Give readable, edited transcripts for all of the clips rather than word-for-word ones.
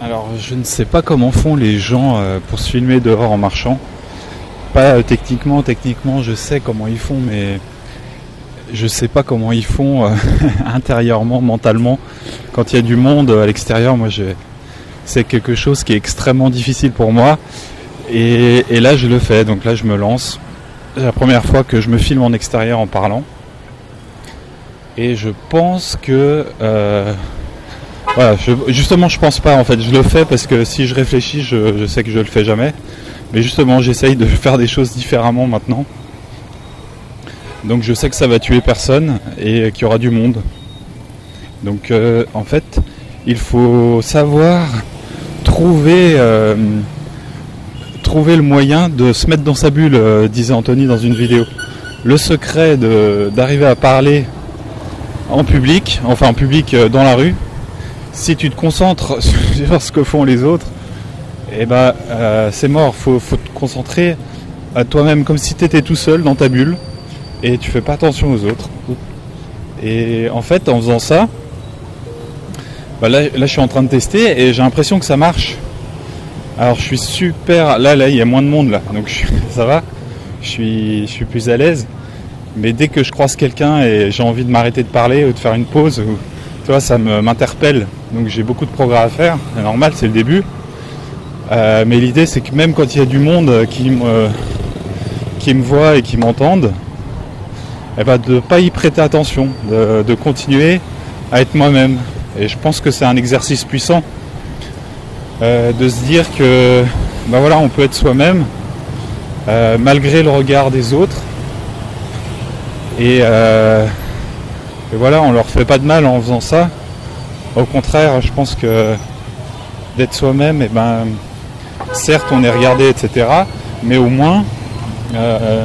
Alors je ne sais pas comment font les gens pour se filmer dehors en marchant. Pas techniquement je sais comment ils font, mais je sais pas comment ils font intérieurement, mentalement. Quand il y a du monde à l'extérieur, c'est quelque chose qui est extrêmement difficile pour moi. Et là je le fais, donc là je me lance. C'est la première fois que je me filme en extérieur en parlant. Et je pense que... voilà, justement je pense pas en fait, je le fais parce que si je réfléchis, je sais que je le fais jamais. Mais justement j'essaye de faire des choses différemment maintenant. Donc je sais que ça va tuer personne et qu'il y aura du monde. Donc en fait, il faut savoir trouver le moyen de se mettre dans sa bulle, disait Anthony dans une vidéo. Le secret d'arriver à parler en public, enfin en public dans la rue, si tu te concentres sur ce que font les autres, et c'est mort. Faut te concentrer à toi-même comme si tu étais tout seul dans ta bulle et tu fais pas attention aux autres. Et en fait, en faisant ça, là je suis en train de tester et j'ai l'impression que ça marche. Alors je suis super... Là il y a moins de monde là, donc ça va. Je suis plus à l'aise. Mais dès que je croise quelqu'un et j'ai envie de m'arrêter de parler ou de faire une pause, tu vois, ça m'interpelle. Donc j'ai beaucoup de progrès à faire. C'est normal, c'est le début. Mais l'idée c'est que même quand il y a du monde qui me voit et qui m'entendent, de ne pas y prêter attention, de continuer à être moi-même. Et je pense que c'est un exercice puissant de se dire que on peut être soi-même malgré le regard des autres. Et voilà, on leur fait pas de mal en faisant ça. Au contraire, je pense que d'être soi-même, certes on est regardé, etc. Mais au moins, je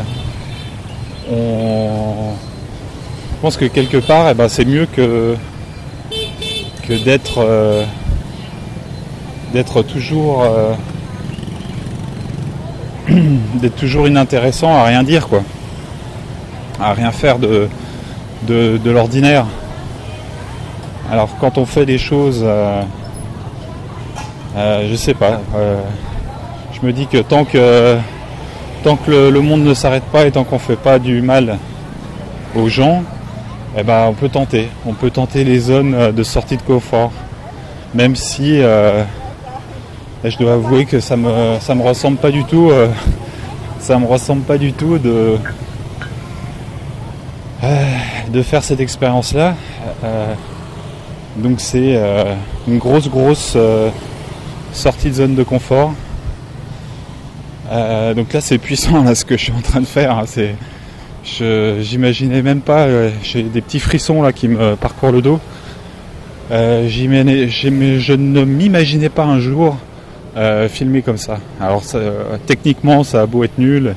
pense que quelque part, c'est mieux que d'être toujours inintéressant, à rien dire, quoi, à rien faire de l'ordinaire. Alors quand on fait des choses, je sais pas, je me dis que tant que le monde ne s'arrête pas et tant qu'on fait pas du mal aux gens, on peut tenter les zones de sortie de confort, même si je dois avouer que ça me ressemble pas du tout. Ça me ressemble pas du tout de faire cette expérience-là. Donc c'est une grosse sortie de zone de confort. Donc là c'est puissant là, ce que je suis en train de faire. J'imaginais même pas. J'ai des petits frissons là qui me parcourent le dos. Je ne m'imaginais pas un jour filmer comme ça. Alors techniquement ça a beau être nul.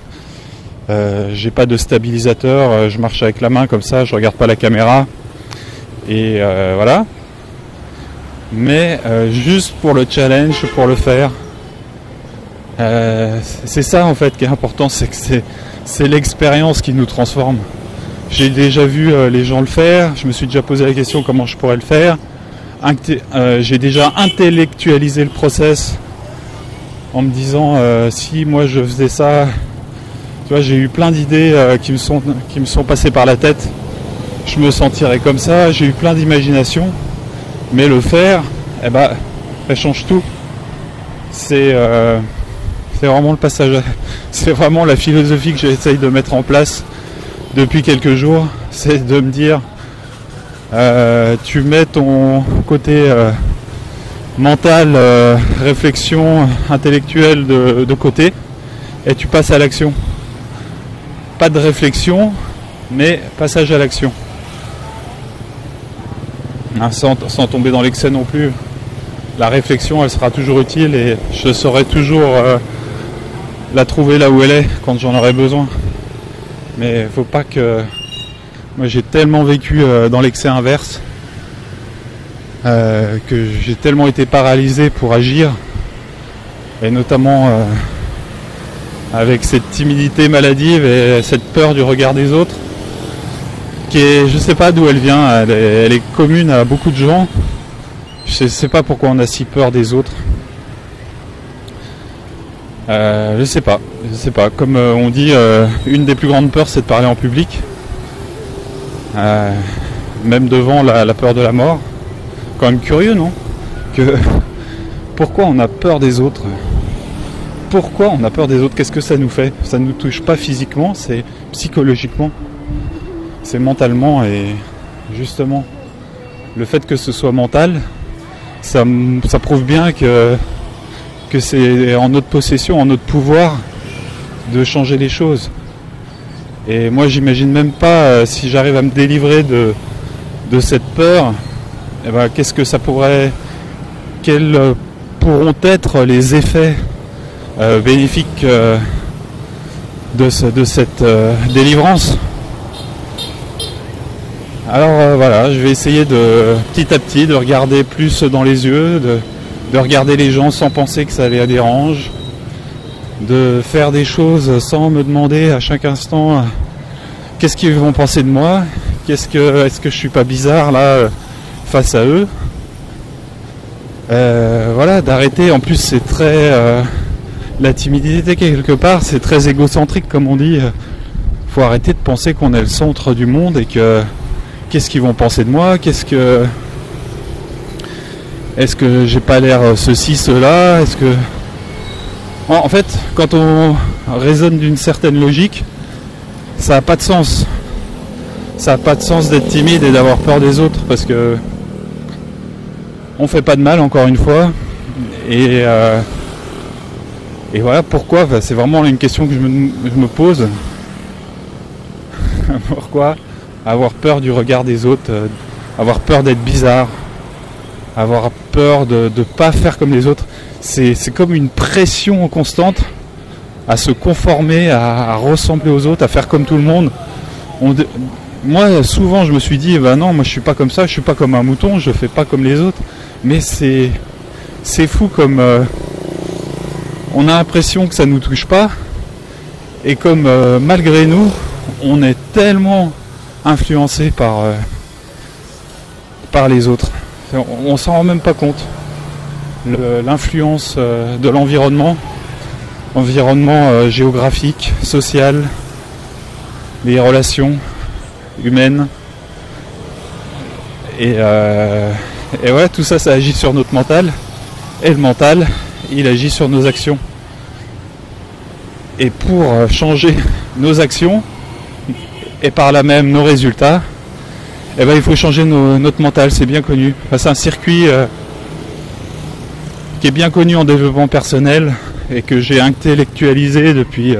J'ai pas de stabilisateur, je marche avec la main comme ça, je regarde pas la caméra et voilà. Mais juste pour le challenge, pour le faire, c'est ça en fait qui est important, c'est que c'est l'expérience qui nous transforme. J'ai déjà vu les gens le faire, je me suis déjà posé la question comment je pourrais le faire. J'ai déjà intellectualisé le process en me disant si moi je faisais ça. Tu vois, j'ai eu plein d'idées qui me sont passées par la tête. Je me sentirais comme ça, j'ai eu plein d'imagination. Mais le faire, ça change tout. C'est vraiment le passage. C'est vraiment la philosophie que j'essaye de mettre en place depuis quelques jours. C'est de me dire, tu mets ton côté mental, réflexion intellectuelle de côté et tu passes à l'action. Pas de réflexion, mais passage à l'action. Sans tomber dans l'excès non plus. La réflexion, elle sera toujours utile et je saurai toujours la trouver là où elle est quand j'en aurai besoin. Mais faut pas que... Moi j'ai tellement vécu dans l'excès inverse que j'ai tellement été paralysé pour agir, et notamment avec cette timidité maladive et cette peur du regard des autres qui est, je sais pas d'où elle vient, elle est commune à beaucoup de gens. Je sais pas pourquoi on a si peur des autres. Je sais pas. Comme on dit, une des plus grandes peurs, c'est de parler en public. Même devant la peur de la mort. Quand même curieux, non ? Pourquoi on a peur des autres ? Pourquoi on a peur des autres ? Qu'est-ce que ça nous fait ? Ça ne nous touche pas physiquement, c'est psychologiquement. C'est mentalement, et justement, le fait que ce soit mental, ça prouve bien que c'est en notre possession, en notre pouvoir de changer les choses. Et moi, j'imagine même pas si j'arrive à me délivrer de cette peur, eh ben, qu'est-ce que ça pourrait, quels pourront être les effets bénéfiques de cette délivrance. Alors voilà, je vais essayer de petit à petit de regarder plus dans les yeux, de regarder les gens sans penser que ça les dérange, de faire des choses sans me demander à chaque instant qu'est-ce qu'ils vont penser de moi, est-ce que je suis pas bizarre là face à eux. Voilà, d'arrêter. En plus, c'est très la timidité quelque part, c'est très égocentrique comme on dit. Faut arrêter de penser qu'on est le centre du monde et que qu'est-ce qu'ils vont penser de moi, est-ce que j'ai pas l'air ceci, cela, en fait, quand on raisonne d'une certaine logique, ça n'a pas de sens. Ça n'a pas de sens d'être timide et d'avoir peur des autres parce que on fait pas de mal, encore une fois. Et voilà pourquoi, c'est vraiment une question que je me pose. Pourquoi avoir peur du regard des autres, avoir peur d'être bizarre, avoir peur de ne pas faire comme les autres. C'est comme une pression constante à se conformer, à ressembler aux autres, à faire comme tout le monde. Moi, souvent, je me suis dit, non, moi je suis pas comme ça, je suis pas comme un mouton, je fais pas comme les autres. Mais c'est fou comme on a l'impression que ça nous touche pas, et comme malgré nous, on est tellement influencé par les autres. On s'en rend même pas compte. L'influence de l'environnement, géographique, social, les relations humaines. Et ouais, tout ça, ça agit sur notre mental. Et le mental, il agit sur nos actions. Et pour changer nos actions, et par là même nos résultats, eh ben, il faut changer notre mental, c'est bien connu. Enfin, c'est un circuit qui est bien connu en développement personnel et que j'ai intellectualisé depuis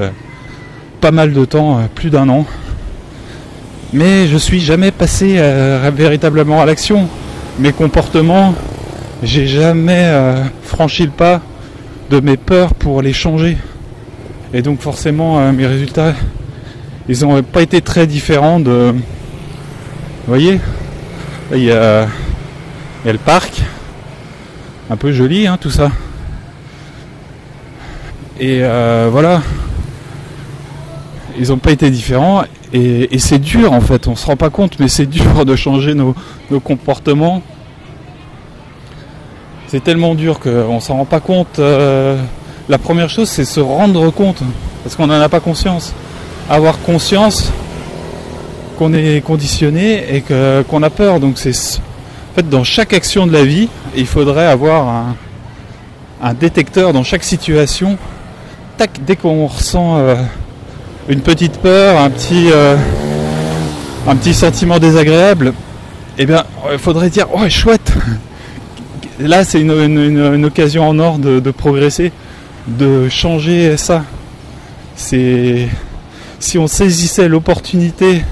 pas mal de temps, plus d'1 an. Mais je suis jamais passé véritablement à l'action. Mes comportements, j'ai jamais franchi le pas de mes peurs pour les changer. Et donc forcément, mes résultats, ils n'ont pas été très différents de... Vous voyez, là, il y a le parc, un peu joli, hein, tout ça. Et voilà, ils n'ont pas été différents. Et c'est dur en fait, on se rend pas compte, mais c'est dur de changer nos comportements. C'est tellement dur qu'on s'en rend pas compte. La première chose, c'est se rendre compte, parce qu'on n'en a pas conscience. Avoir conscience qu'on est conditionné et qu'on a peur. Donc c'est en fait dans chaque action de la vie, il faudrait avoir un détecteur dans chaque situation. Tac, dès qu'on ressent une petite peur, un petit sentiment désagréable, eh bien il faudrait dire oh chouette. Là c'est une occasion en or de progresser, de changer ça. Si on saisissait l'opportunité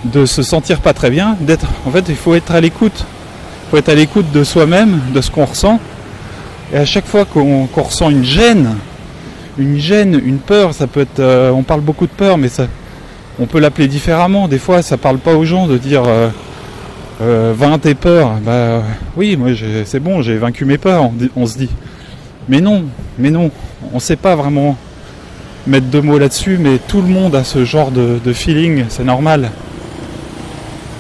de se sentir pas très bien, en fait il faut être à l'écoute. Il faut être à l'écoute de soi-même, de ce qu'on ressent. Et à chaque fois qu'on ressent une gêne, une peur, ça peut être, on parle beaucoup de peur, mais on peut l'appeler différemment. Des fois ça parle pas aux gens de dire vainc tes peurs. Oui, moi c'est bon, j'ai vaincu mes peurs, on se dit. Mais non, on sait pas vraiment mettre 2 mots là-dessus, mais tout le monde a ce genre de feeling, c'est normal.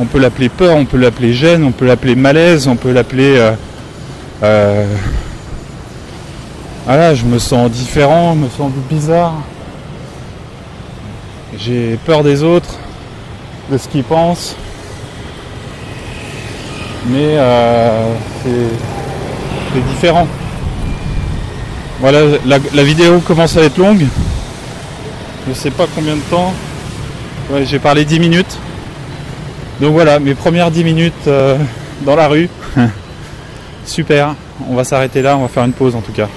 On peut l'appeler peur, on peut l'appeler gêne, on peut l'appeler malaise, on peut l'appeler Voilà, je me sens différent, je me sens bizarre. J'ai peur des autres, de ce qu'ils pensent. Mais c'est différent. Voilà, la vidéo commence à être longue. Je sais pas combien de temps. Ouais, j'ai parlé 10 minutes. Donc voilà, mes premières 10 minutes dans la rue. Super, on va s'arrêter là, on va faire une pause en tout cas.